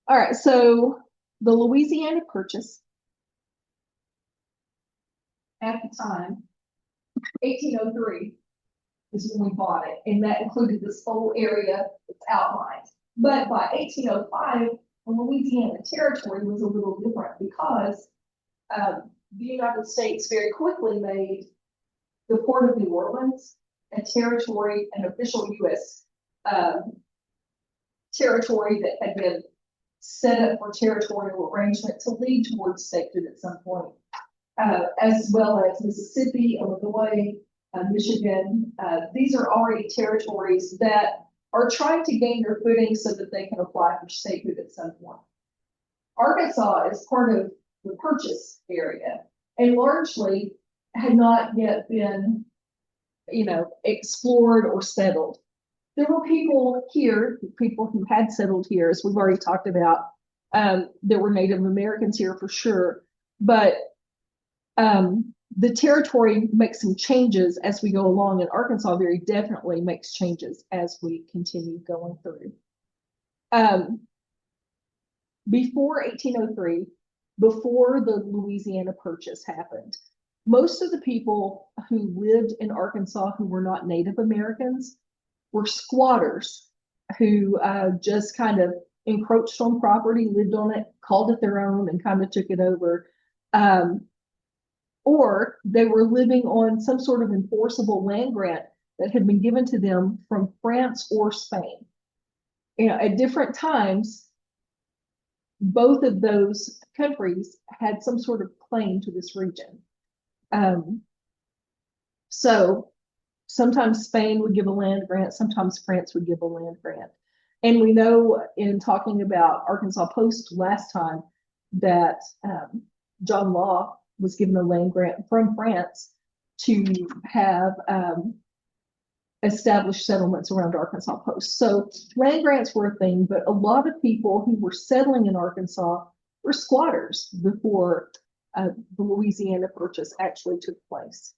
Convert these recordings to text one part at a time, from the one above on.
All right, so the Louisiana Purchase at the time, 1803 is when we bought it, and that included this whole area that's outlined. But by 1805, the Louisiana Territory was a little different because the United States very quickly made the Port of New Orleans a territory, an official U.S. Territory that had been set up for territorial arrangement to lead towards statehood at some point, as well as Mississippi, Illinois, Michigan. These are already territories that are trying to gain their footing so that they can apply for statehood at some point. Arkansas is part of the Purchase area and largely had not yet been, explored or settled. There were people here, people who had settled here, as we've already talked about. There were Native Americans here for sure, but the territory makes some changes as we go along, and Arkansas very definitely makes changes as we continue going through. Before 1803, before the Louisiana Purchase happened, most of the people who lived in Arkansas who were not Native Americans were squatters who just kind of encroached on property, lived on it, called it their own, and kind of took it over. Or they were living on some sort of enforceable land grant that had been given to them from France or Spain. At different times, both of those countries had some sort of claim to this region. So sometimes Spain would give a land grant, sometimes France would give a land grant. And we know in talking about Arkansas Post last time that John Law was given a land grant from France to have established settlements around Arkansas Post. So land grants were a thing, but a lot of people who were settling in Arkansas were squatters before the Louisiana Purchase actually took place.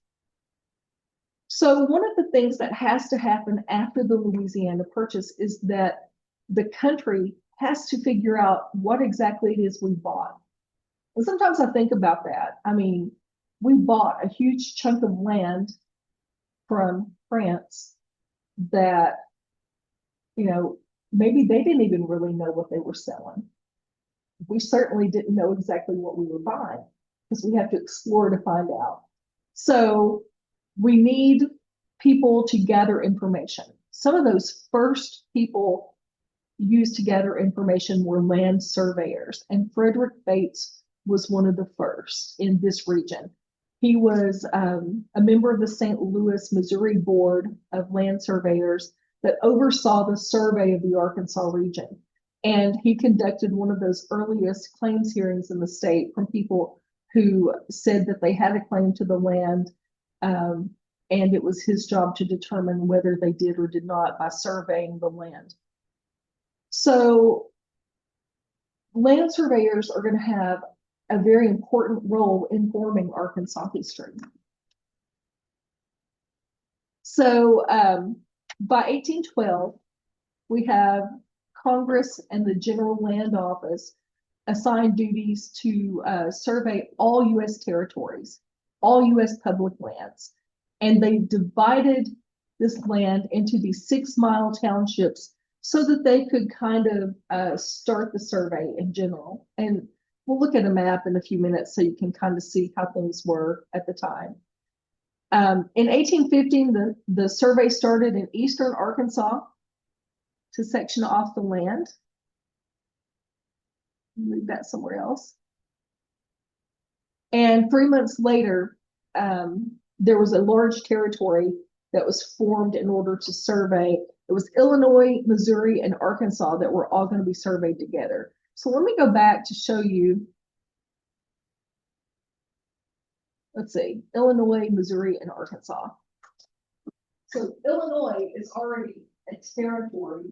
So one of the things that has to happen after the Louisiana Purchase is that the country has to figure out what exactly it is we bought. And sometimes I think about that. I mean, we bought a huge chunk of land from France that, maybe they didn't even really know what they were selling. We certainly didn't know exactly what we were buying because we have to explore to find out. So we need people to gather information. Some of those first people used to gather information were land surveyors, and Frederick Bates was one of the first in this region. He was a member of the St. Louis, Missouri Board of Land Surveyors that oversaw the survey of the Arkansas region. And he conducted one of those earliest claims hearings in the state from people who said that they had a claim to the land, and it was his job to determine whether they did or did not by surveying the land. So land surveyors are going to have a very important role in forming Arkansas history. So by 1812, we have Congress and the General Land Office assigned duties to survey all U.S. territories, all U.S. public lands. And they divided this land into these 6-mile townships so that they could kind of start the survey in general. And we'll look at a map in a few minutes so you can kind of see how things were at the time. In 1815, the survey started in eastern Arkansas to section off the land. Leave that somewhere else. And 3 months later, there was a large territory that was formed in order to survey. It was Illinois, Missouri, and Arkansas that were all going to be surveyed together. So let me go back to show you. Let's see, Illinois, Missouri, and Arkansas. So Illinois is already a territory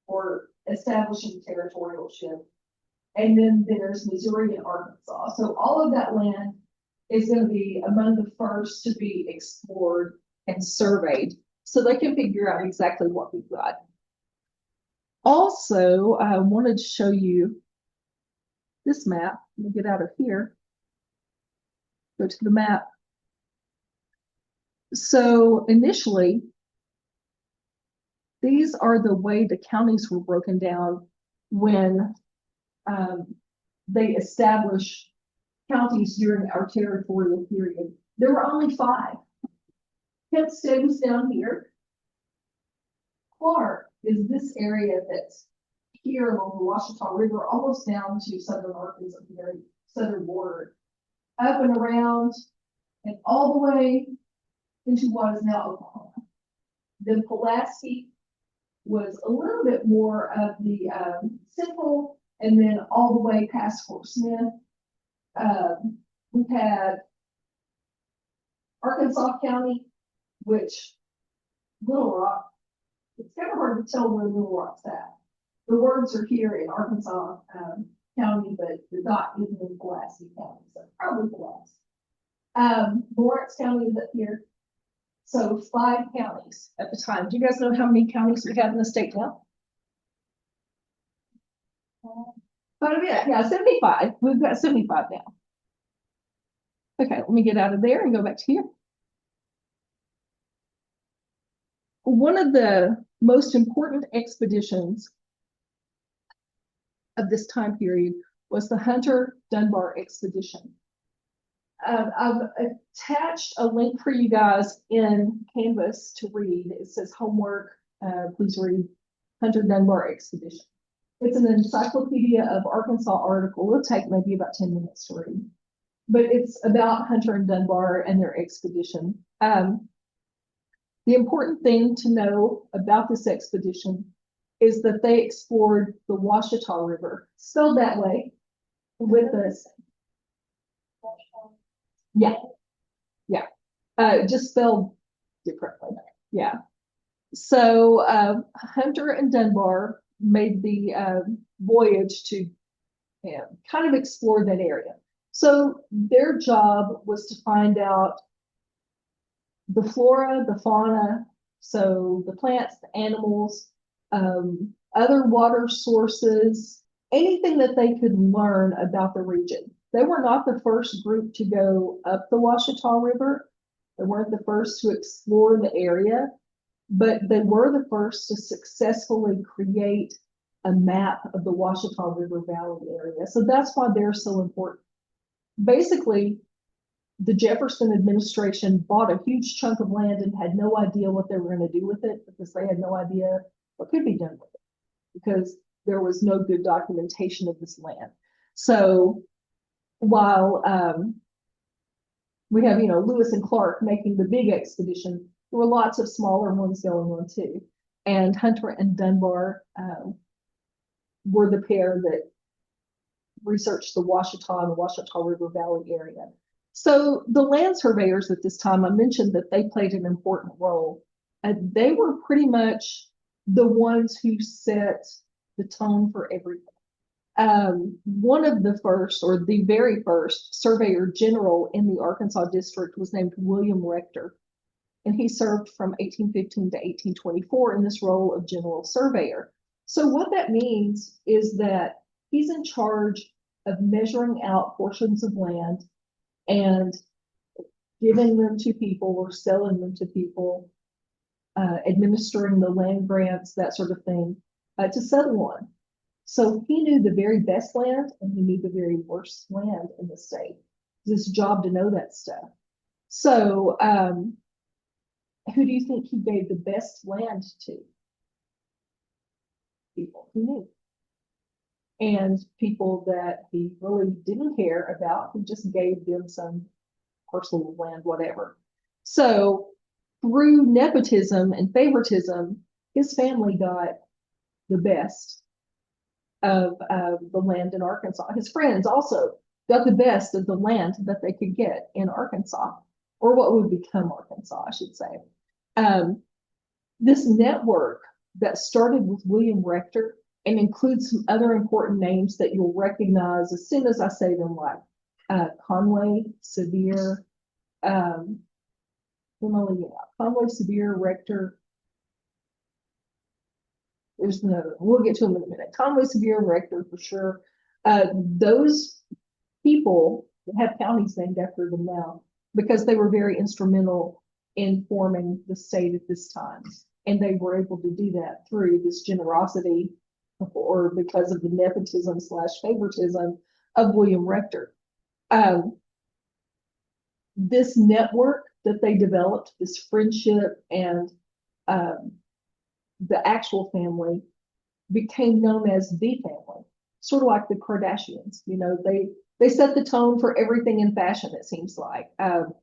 or establishing territorialship. And then there's Missouri and Arkansas. So all of that land is going to be among the first to be explored and surveyed so they can figure out exactly what we've got. Also, I wanted to show you this map, let me get out of here, go to the map. So initially, these are the way the counties were broken down when they established counties during our territorial period. There were only 5. Hempstead was down here. Clark is this area that's here along the Washita River, almost down to southern Arkansas, the very southern border, up and around and all the way into what is now Oklahoma. Then Pulaski was a little bit more of the central, and then all the way past Fort Smith. We've had Arkansas County, which Little Rock, it's kind of hard to tell where Little Rock's at. The words are here in Arkansas County, but the dot isn't in Pulaski County, so probably Pulaski. Lawrence County is up here. So 5 counties at the time. Do you guys know how many counties we have in the state now? Quite a bit, yeah, 75. We've got 75 now. Okay, let me get out of there and go back to here. One of the most important expeditions of this time period was the Hunter-Dunbar expedition. I've attached a link for you guys in Canvas to read. It says homework, please read Hunter-Dunbar expedition. It's an encyclopedia of Arkansas article. It'll take maybe about 10 minutes to read, but it's about Hunter and Dunbar and their expedition. The important thing to know about this expedition is that they explored the Washita River, spelled that way, with us. Just spelled differently. Yeah. So Hunter and Dunbar made the voyage to kind of explore that area. So their job was to find out the flora, the fauna, so the plants, the animals, other water sources, anything that they could learn about the region. They were not the first group to go up the Washita River. They weren't the first to explore the area, but they were the first to successfully create a map of the Washita River Valley area. So that's why they're so important. Basically, the Jefferson administration bought a huge chunk of land and had no idea what they were going to do with it because they had no idea what could be done with it because there was no good documentation of this land. So while we have, Lewis and Clark making the big expedition, there were lots of smaller ones going on too. And Hunter and Dunbar were the pair that researched the Washita and the Washita River Valley area. So the land surveyors at this time, I mentioned that they played an important role. They were pretty much the ones who set the tone for everything. One of the first, or the very first, surveyor general in the Arkansas district was named William Rector, and he served from 1815 to 1824 in this role of general surveyor. So what that means is that he's in charge of measuring out portions of land and giving them to people or selling them to people, administering the land grants, that sort of thing, to settle on. So he knew the very best land and he knew the very worst land in the state. It's his job to know that stuff. So who do you think he gave the best land to? People who knew. And people that he really didn't care about, he just gave them some parcel of land, whatever. So through nepotism and favoritism, his family got the best of the land in Arkansas. His friends also got the best of the land that they could get in Arkansas, or what would become Arkansas, I should say. This network that started with William Rector and includes some other important names that you'll recognize as soon as I say them, like Conway, Sevier, Conway, Sevier, Rector. There's another, we'll get to them in a minute. Conway, Sevier, Rector for sure. Those people have counties named after them now because they were very instrumental in forming the state at this time. And they were able to do that through this generosity or because of the nepotism / favoritism of William Rector. This network that they developed, this friendship and the actual family became known as the family, sort of like the Kardashians. You know, they set the tone for everything in fashion, it seems like. And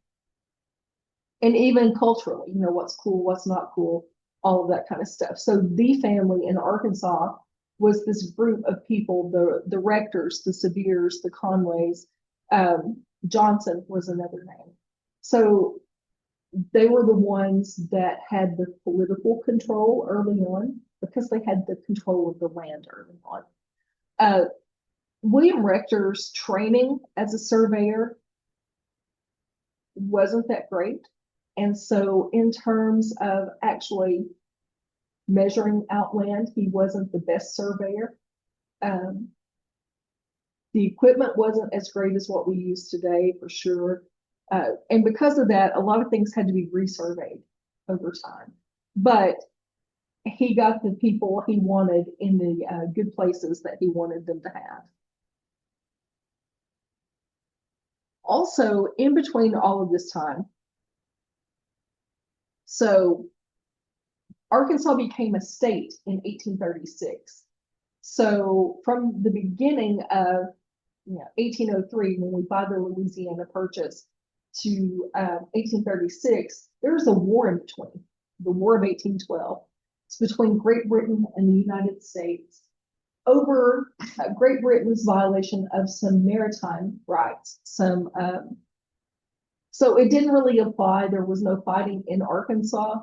even culturally, you know, what's cool, what's not cool, all of that kind of stuff. So the family in Arkansas was this group of people, the Rectors, the Seviers, the Conways, Johnson was another name. So they were the ones that had the political control early on because they had the control of the land early on. William Rector's training as a surveyor wasn't that great. And so in terms of actually measuring out land, he wasn't the best surveyor. The equipment wasn't as great as what we use today, for sure. And because of that, a lot of things had to be resurveyed over time. But he got the people he wanted in the good places that he wanted them to have. Also, in between all of this time, so Arkansas became a state in 1836. So from the beginning of 1803, when we buy the Louisiana Purchase, to 1836, there was a war in between, the War of 1812. It's between Great Britain and the United States over Great Britain's violation of some maritime rights. So it didn't really apply. There was no fighting in Arkansas,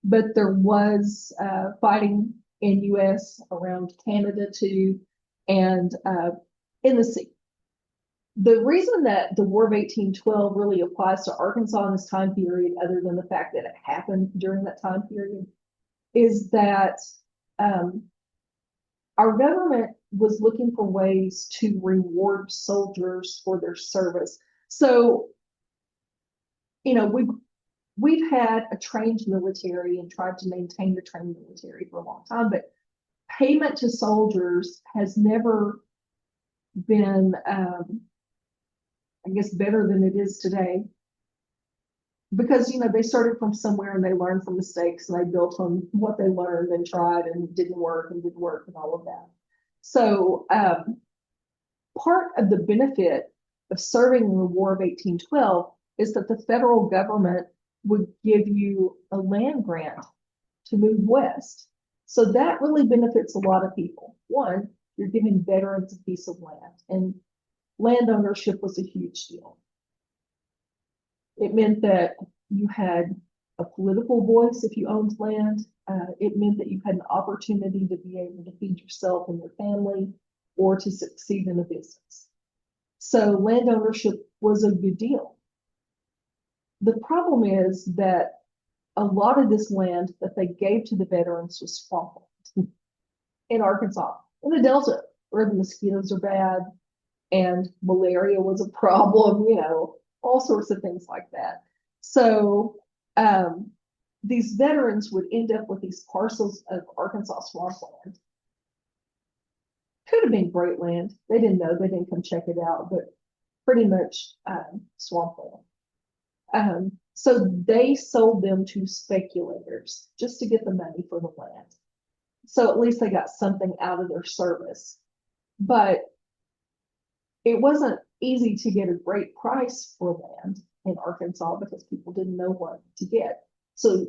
but there was fighting in U.S. around Canada too, and in the sea. The reason that the War of 1812 really applies to Arkansas in this time period, other than the fact that it happened during that time period, is that our government was looking for ways to reward soldiers for their service. So, you know, we've had a trained military and tried to maintain the trained military for a long time, but payment to soldiers has never been I guess better than it is today, because they started from somewhere and they learned from mistakes and they built on what they learned and tried and didn't work and all of that. So part of the benefit of serving in the War of 1812 is that the federal government would give you a land grant to move west. So that really benefits a lot of people. One, you're giving veterans a piece of land, and land ownership was a huge deal. It meant that you had a political voice if you owned land. It meant that you had an opportunity to be able to feed yourself and your family or to succeed in a business. So land ownership was a good deal. The problem is that a lot of this land that they gave to the veterans was swampland in Arkansas, in the Delta, where the mosquitoes are bad and malaria was a problem, all sorts of things like that. So these veterans would end up with these parcels of Arkansas swampland. Could have been great land. They didn't know. They didn't come check it out, but pretty much swampland. So they sold them to speculators just to get the money for the land. So at least they got something out of their service. But it wasn't easy to get a great price for land in Arkansas because people didn't know what to get. So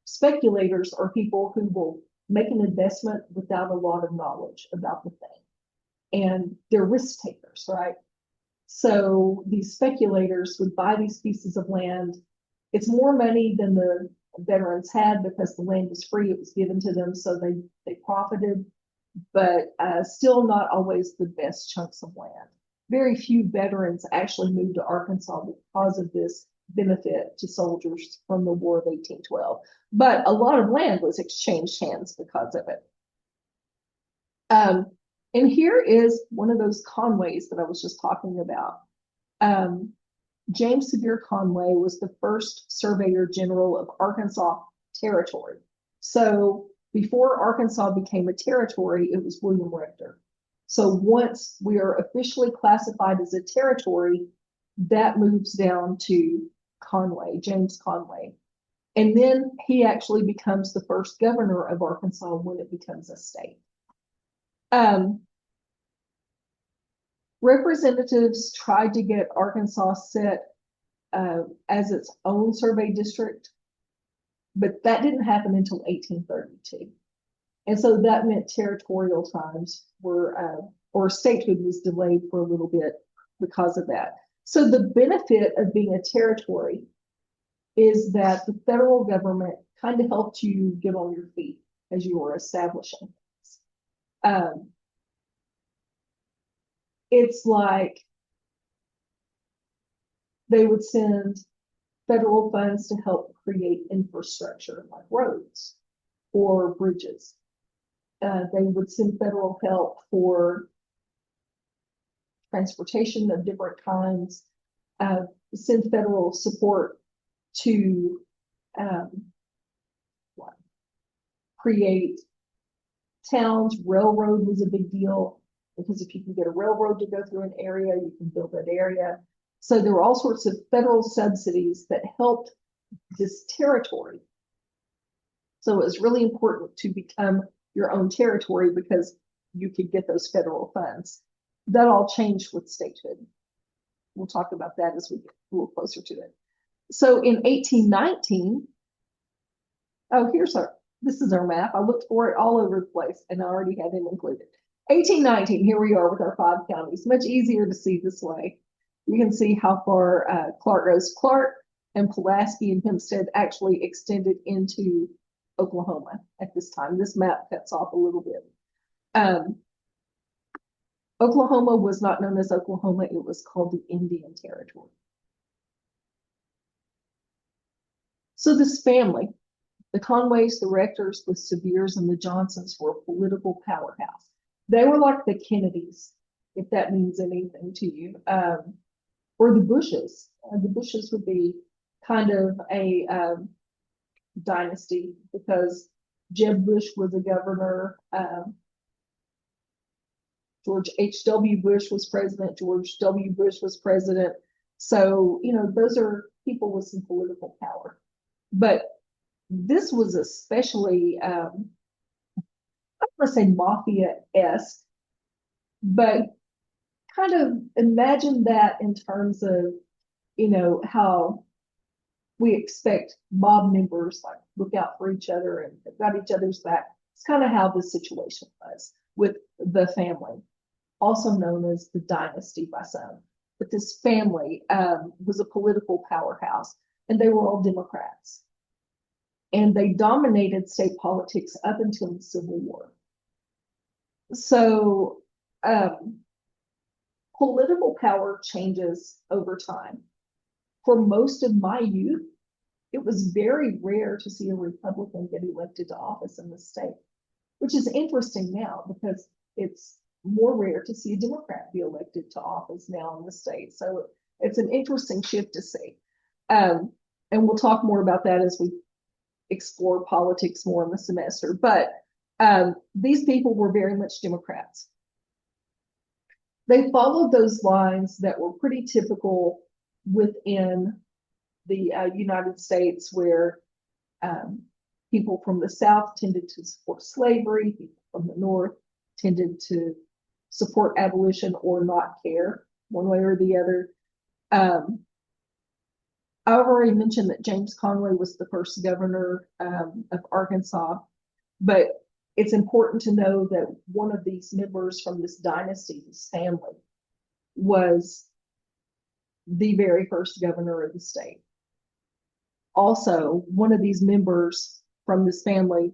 speculators are people who will make an investment without a lot of knowledge about the thing. And they're risk takers, right? So these speculators would buy these pieces of land. It's more money than the veterans had because the land was free. It was given to them, so they profited, but still not always the best chunks of land. Very few veterans actually moved to Arkansas because of this benefit to soldiers from the War of 1812. But a lot of land was exchanged hands because of it. And here is one of those Conways that I was just talking about. James Sevier Conway was the first Surveyor General of Arkansas Territory. So before Arkansas became a territory, it was William Rector. So once we are officially classified as a territory, that moves down to Conway, James Conway. And then he actually becomes the first governor of Arkansas when it becomes a state. Representatives tried to get Arkansas set as its own survey district, but that didn't happen until 1832. And so that meant territorial times were, or statehood was delayed for a little bit because of that. So the benefit of being a territory is that the federal government kind of helped you get on your feet as you were establishing things. It's like they would send federal funds to help create infrastructure like roads or bridges. They would send federal help for transportation of different kinds, send federal support to create towns. Railroad was a big deal because if you can get a railroad to go through an area, you can build that area. So there were all sorts of federal subsidies that helped this territory. So it was really important to become your own territory because you could get those federal funds. That all changed with statehood. We'll talk about that as we get a little closer to it. So in 1819, this is our map. I looked for it all over the place and I already had it included. 1819, here we are with our 5 counties. Much easier to see this way. You can see how far Clark goes. Clark and Pulaski and Hempstead actually extended into Oklahoma at this time. This map cuts off a little bit. Oklahoma was not known as Oklahoma. It was called the Indian Territory. So this family, the Conways, the Rectors, the Seviers, and the Johnsons were a political powerhouse. They were like the Kennedys, if that means anything to you, or the Bushes. The Bushes would be kind of a dynasty because Jeb Bush was a governor. George H.W. Bush was president. George W. Bush was president. So, you know, those are people with some political power. But this was especially, I don't want to say mafia-esque, but kind of imagine that in terms of, you know, how we expect mob members like look out for each other and they've got each other's back. It's kind of how the situation was with the family, also known as the dynasty by some. But this family was a political powerhouse, and they were all Democrats. And they dominated state politics up until the Civil War. So political power changes over time. For most of my youth, it was very rare to see a Republican get elected to office in the state, which is interesting now because it's more rare to see a Democrat be elected to office now in the state. So it's an interesting shift to see. And we'll talk more about that as we explore politics more in the semester. But these people were very much Democrats. They followed those lines that were pretty typical within the United States, where people from the South tended to support slavery, people from the North tended to support abolition or not care one way or the other. I've already mentioned that James Conway was the first governor of Arkansas, but it's important to know that one of these members from this dynasty, this family, was the very first governor of the state. Also, one of these members from this family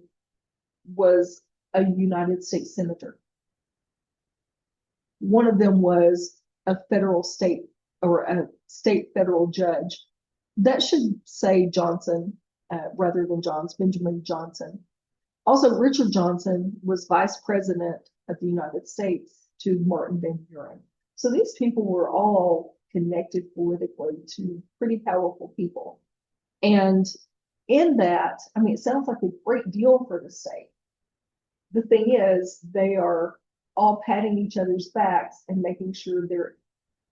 was a United States senator. One of them was a federal state or a state federal judge. That should say Johnson rather than Johns, Benjamin Johnson. Also, Richard Johnson was vice president of the United States to Martin Van Buren. So these people were all connected politically to pretty powerful people. And in that, I mean, it sounds like a great deal for the state. The thing is, they are all patting each other's backs and making sure they're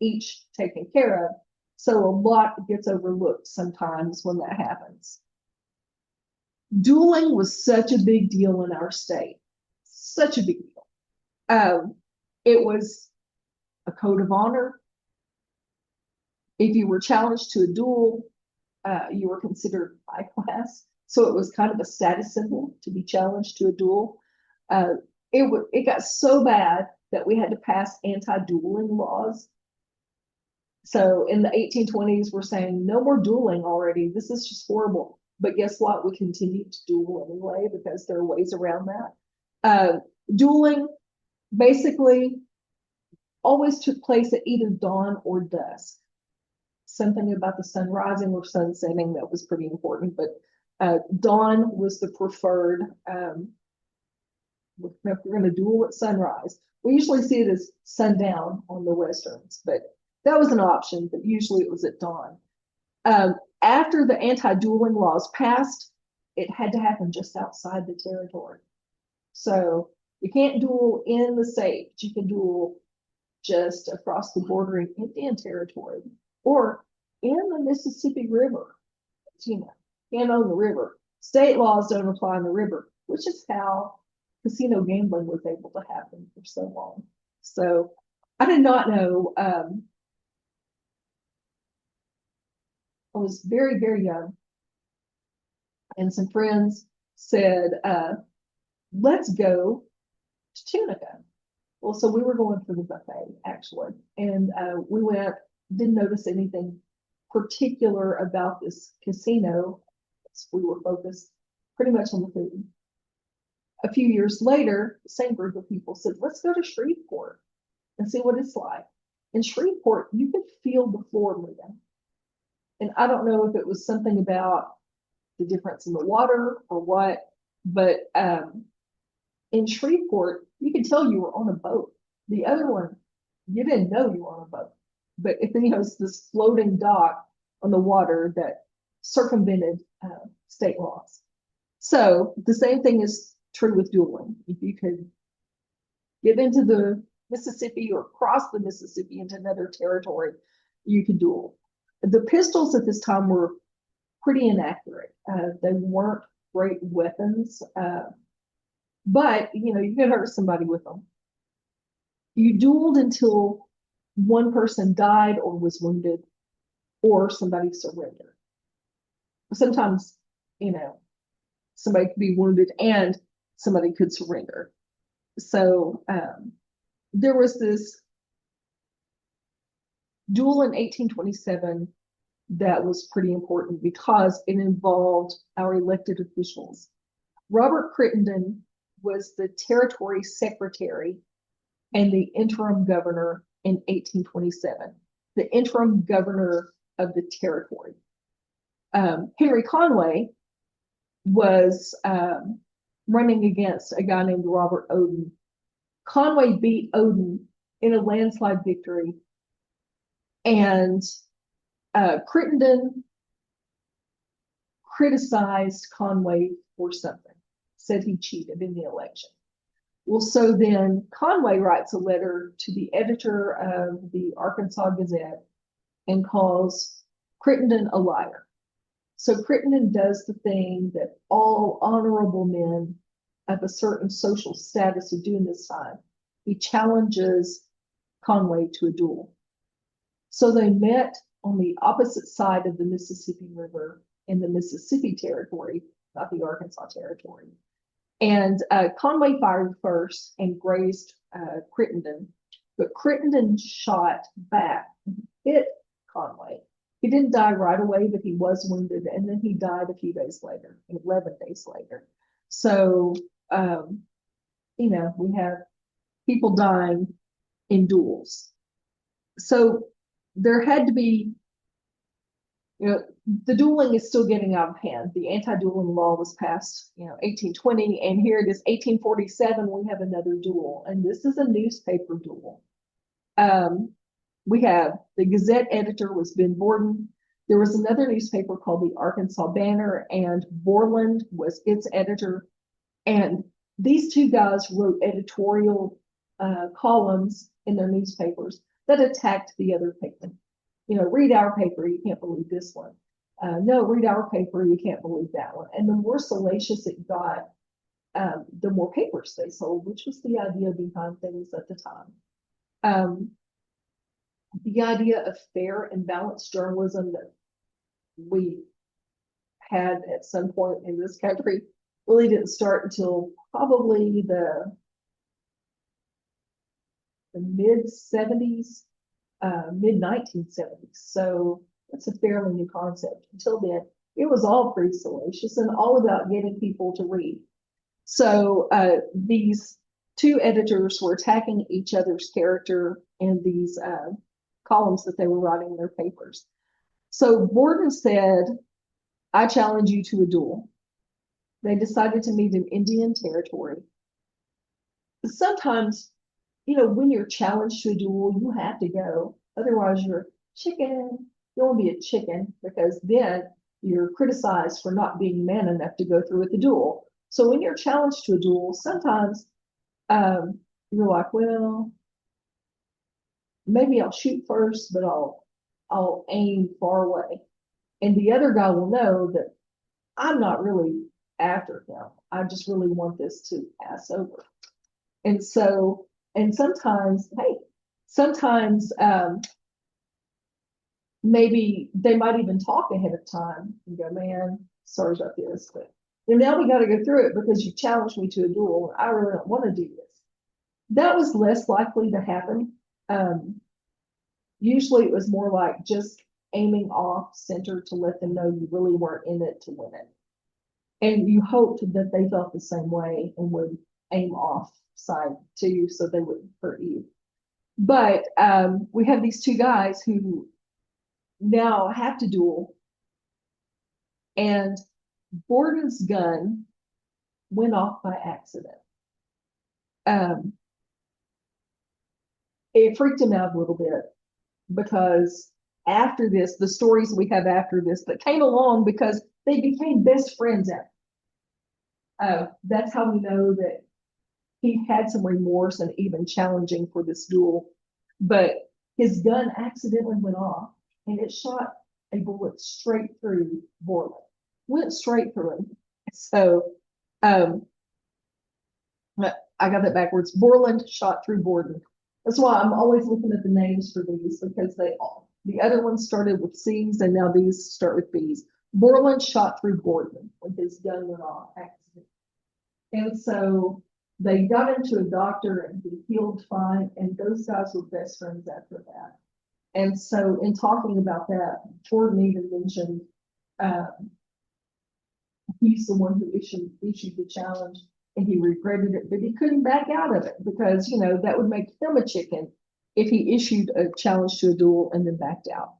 each taken care of. So a lot gets overlooked sometimes when that happens. Dueling was such a big deal in our state, such a big deal. It was a code of honor. If you were challenged to a duel, you were considered high class. So it was kind of a status symbol to be challenged to a duel. It got so bad that we had to pass anti-dueling laws. So in the 1820s, we're saying no more dueling already. This is just horrible. But guess what? We continued to duel anyway because there are ways around that. Dueling basically always took place at either dawn or dusk. Something about the sun rising or sun setting that was pretty important, but dawn was the preferred. If we're going to duel at sunrise, we usually see it as sundown on the westerns, but that was an option, but usually it was at dawn. After the anti-dueling laws passed, it had to happen just outside the territory. So you can't duel in the state, but you can duel just across the bordering Indian territory or in the Mississippi River. You know, can't own the river. State laws don't apply in the river, which is how casino gambling was able to happen for so long. So I did not know. I was very, very young, and some friends said, let's go to Tunica. Well, so we were going for the buffet, actually, and we went, didn't notice anything particular about this casino. We were focused pretty much on the food. A few years later, the same group of people said, let's go to Shreveport and see what it's like. In Shreveport, you could feel the floor moving. And I don't know if it was something about the difference in the water or what, but in Shreveport, you could tell you were on a boat. The other one, you didn't know you were on a boat. But it was this floating dock on the water that circumvented state laws. So the same thing is true with dueling. If you could get into the Mississippi or cross the Mississippi into another territory, you could duel. The pistols at this time were pretty inaccurate. They weren't great weapons, but you know, you could hurt somebody with them. You dueled until one person died or was wounded, or somebody surrendered. Sometimes, you know, somebody could be wounded and somebody could surrender. So there was this duel in 1827 that was pretty important because it involved our elected officials. Robert Crittenden was the territory secretary and the interim governor in 1827, the interim governor of the territory. Henry Conway was running against a guy named Robert Oden. Conway beat Oden in a landslide victory, and Crittenden criticized Conway for something, said he cheated in the election. Well, so then Conway writes a letter to the editor of the Arkansas Gazette and calls Crittenden a liar. So Crittenden does the thing that all honorable men of a certain social status would do in this time. He challenges Conway to a duel. So they met on the opposite side of the Mississippi River in the Mississippi Territory, not the Arkansas Territory. And Conway fired first and grazed Crittenden, but Crittenden shot back, hit Conway. He didn't die right away, but he was wounded, and then he died a few days later, 11 days later. So, you know, we have people dying in duels. So there had to be You know, the dueling is still getting out of hand. The anti-dueling law was passed, 1820, and here it is, 1847, we have another duel, and this is a newspaper duel. We have the Gazette editor was Ben Borden. There was another newspaper called the Arkansas Banner, and Borland was its editor. And these two guys wrote editorial columns in their newspapers that attacked the other paper. Read our paper, you can't believe this one. No, read our paper, you can't believe that one. And the more salacious it got, the more papers they sold, which was the idea behind things at the time. The idea of fair and balanced journalism that we had at some point in this country really didn't start until probably the mid-70s, mid-1970s. So that's a fairly new concept. Until then, it was all pretty salacious and all about getting people to read. So these two editors were attacking each other's character in these columns that they were writing in their papers. So Borden said, I challenge you to a duel. They decided to meet in Indian Territory. Sometimes, when you're challenged to a duel, you have to go. Otherwise, you're chicken. You won't be a chicken because then you're criticized for not being man enough to go through with the duel. So when you're challenged to a duel, sometimes you're like, well, maybe I'll shoot first, but I'll aim far away. And the other guy will know that I'm not really after him. I just really want this to pass over. And so, and sometimes, maybe they might even talk ahead of time and go, man, sorry about this, but now we got to go through it because you challenged me to a duel. And I really don't want to do this. That was less likely to happen. Usually it was more like just aiming off center to let them know you really weren't in it to win it. And you hoped that they felt the same way and would aim off side too, so they wouldn't hurt you. But we have these two guys who now have to duel, and Borden's gun went off by accident. It freaked him out a little bit because after this, the stories we have after this that came along because they became best friends after. That's how we know that he had some remorse and even challenging for this duel. But his gun accidentally went off and it shot a bullet straight through Borland. Went straight through him. So I got that backwards. Borland shot through Borden. That's why I'm always looking at the names for these because the other ones started with C's and now these start with B's. Borland shot through Borden when his gun went off accident. And so they got him to a doctor and he healed fine. And those guys were best friends after that. And so in talking about that, Borden even mentioned he's the one who issued the challenge and he regretted it, but he couldn't back out of it because, that would make him a chicken if he issued a challenge to a duel and then backed out.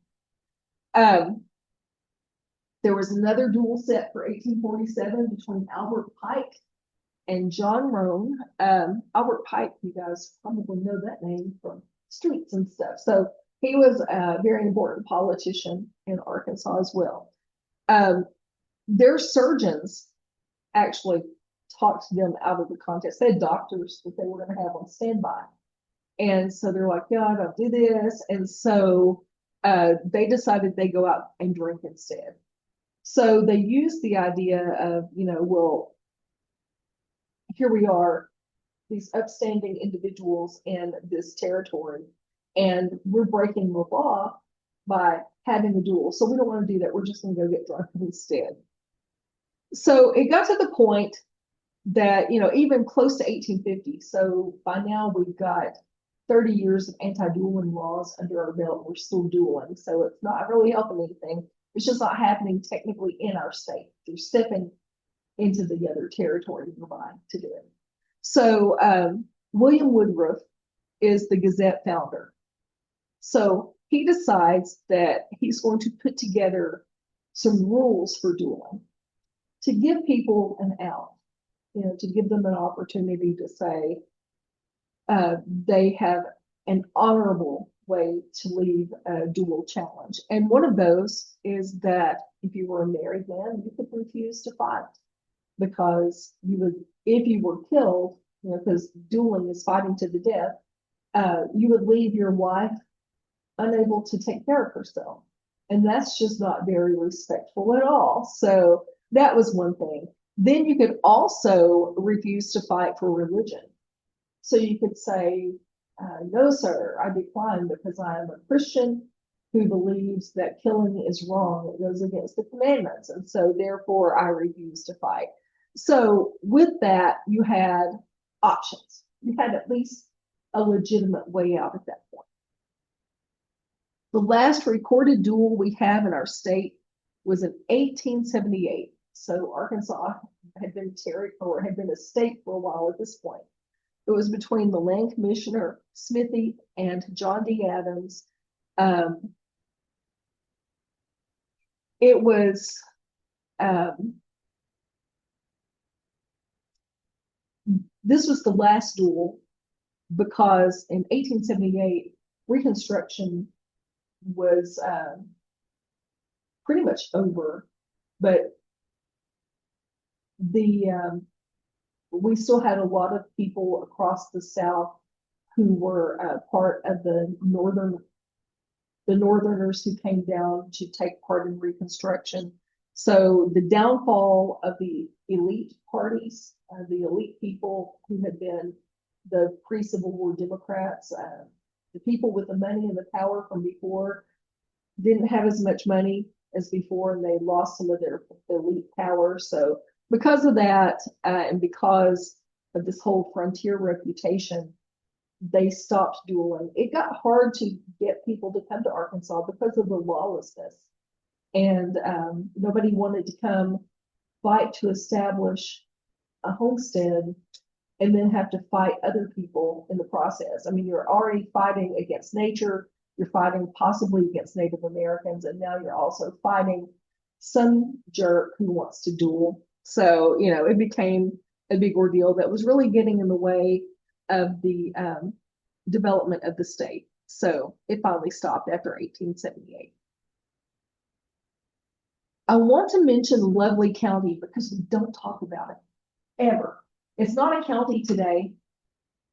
There was another duel set for 1847 between Albert Pike and John Roan. Albert Pike, you guys probably know that name from streets and stuff. So he was a very important politician in Arkansas as well. Their surgeons actually talked them out of the contest. They had doctors that they were going to have on standby. And so they're like, yeah, I got to do this. And so they decided they go out and drink instead. So they used the idea of, well, here we are, these upstanding individuals in this territory, and we're breaking the law by having a duel. So we don't want to do that. We're just going to go get drunk instead. So it got to the point that, even close to 1850, so by now we've got 30 years of anti-dueling laws under our belt. We're still dueling. So it's not really helping anything. It's just not happening technically in our state. They're stepping into the other territory nearby to do it. So William Woodruff is the Gazette founder. So he decides that he's going to put together some rules for dueling to give people an out, to give them an opportunity to say they have an honorable way to leave a duel challenge. And one of those is that if you were a married man, you could refuse to fight because you would, if you were killed, because dueling is fighting to the death, you would leave your wife unable to take care of herself. And that's just not very respectful at all. So that was one thing. Then you could also refuse to fight for religion. So you could say, no, sir, I decline because I am a Christian who believes that killing is wrong. It goes against the commandments. And so therefore I refuse to fight. So with that, you had options. You had at least a legitimate way out at that point. The last recorded duel we have in our state was in 1878. So Arkansas had been a state for a while at this point. It was between the land commissioner Smithy and John D. Adams. It was this was the last duel because in 1878 Reconstruction was pretty much over, but we still had a lot of people across the South who were part of the Northerners who came down to take part in Reconstruction. So the downfall of the elite parties, the elite people who had been the pre-Civil War Democrats, the people with the money and the power from before didn't have as much money as before, and they lost some of their elite power. So because of that, and because of this whole frontier reputation, they stopped dueling. It got hard to get people to come to Arkansas because of the lawlessness. And nobody wanted to come fight to establish a homestead and then have to fight other people in the process. I mean, you're already fighting against nature, you're fighting possibly against Native Americans, and now you're also fighting some jerk who wants to duel. So, it became a big ordeal that was really getting in the way of the development of the state. So it finally stopped after 1878. I want to mention Lovely County because we don't talk about it ever. It's not a county today,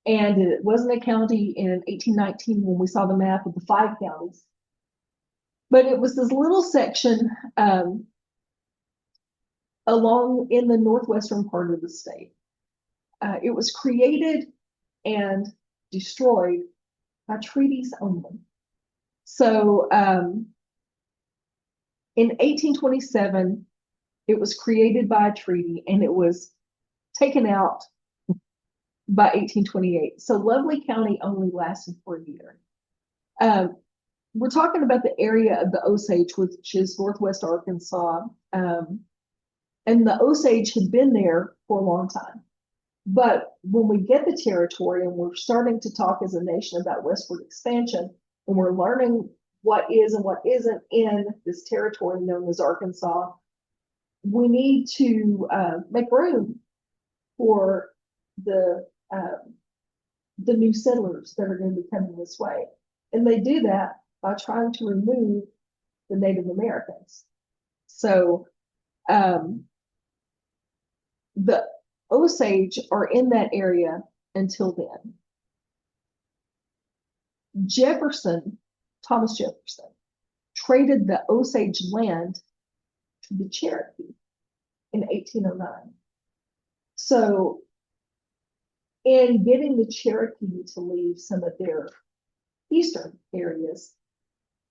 and it wasn't a county in 1819 when we saw the map of the 5 counties. But it was this little section along in the northwestern part of the state. It was created and destroyed by treaties only. So in 1827, it was created by a treaty and it was taken out by 1828. So Lovely County only lasted for a year. We're talking about the area of the Osage, which is northwest Arkansas. And the Osage had been there for a long time. But when we get the territory and we're starting to talk as a nation about westward expansion, and we're learning what is and what isn't in this territory known as Arkansas, we need to make room for the new settlers that are going to be coming this way. And they do that by trying to remove the Native Americans. So the Osage are in that area until then. Thomas Jefferson, traded the Osage land to the Cherokee in 1809. So in getting the Cherokee to leave some of their eastern areas,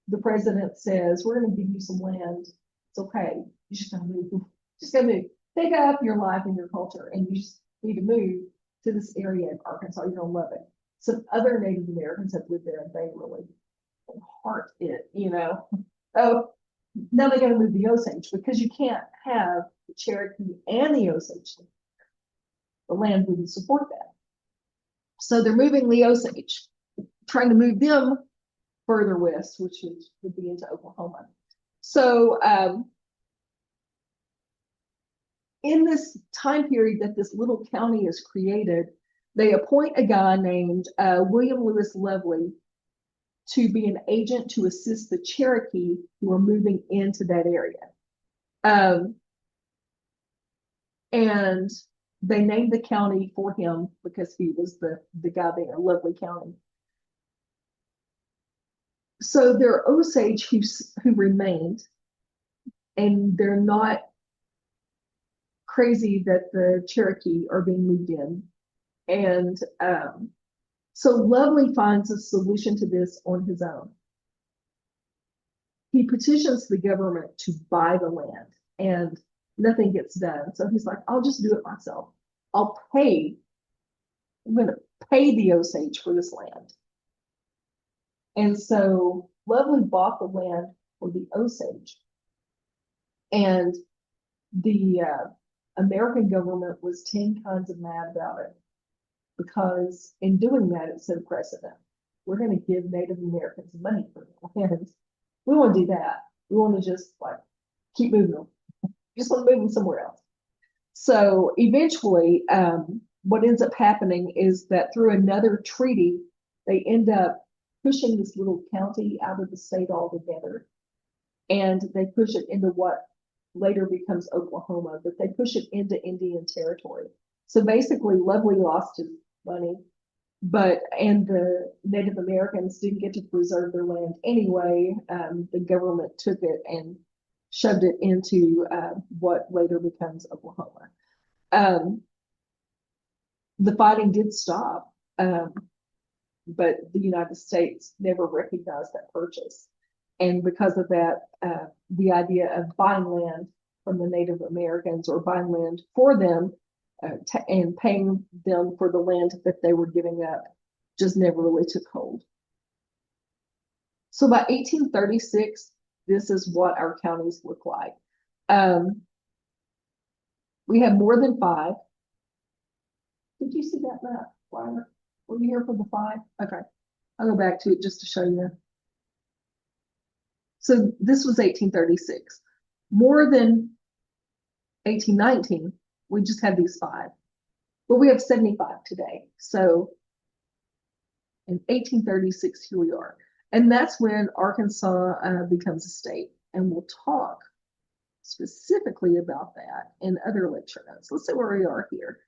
the president says, we're going to give you some land. It's okay. You just gotta move. Just gotta move. Pick up your life and your culture, and you just need to move to this area in Arkansas. You're gonna love it. Some other Native Americans have lived there, and they really heart it, Oh, now they got to move the Osage because you can't have the Cherokee and the Osage. The land wouldn't support that. So they're moving the Osage, trying to move them further west, which would be into Oklahoma. So in this time period that this little county is created, they appoint a guy named William Lewis Lovely to be an agent to assist the Cherokee who are moving into that area. And they named the county for him because he was the guy there, Lovely County. So there are Osage who remained, and they're not crazy that the Cherokee are being moved in. And so Lovely finds a solution to this on his own. He petitions the government to buy the land, and nothing gets done. So he's like, I'll just do it myself. I'm going to pay the Osage for this land. And so Lovely bought the land for the Osage. And the American government was 10 kinds of mad about it, because in doing that, it set a precedent. We're going to give Native Americans money for their land. We want to do that. We want to just like keep moving them. Just want to move them somewhere else. So eventually, what ends up happening is that through another treaty, they end up pushing this little county out of the state altogether. And they push it into what later becomes Oklahoma, but they push it into Indian territory. So basically, Lovely lost his money, and the Native Americans didn't get to preserve their land anyway. The government took it and shoved it into what later becomes Oklahoma. The fighting did stop, but the United States never recognized that purchase. And because of that, the idea of buying land from the Native Americans or buying land for them and paying them for the land that they were giving up just never really took hold. So by 1836, this is what our counties look like. We have more than 5. Did you see that map, Ryder? Were you here for the 5? Okay, I'll go back to it just to show you. So this was 1836. More than 1819, we just had these 5. But we have 75 today. So in 1836, here we are. And that's when Arkansas becomes a state. And we'll talk specifically about that in other lecture notes. Let's see where we are here.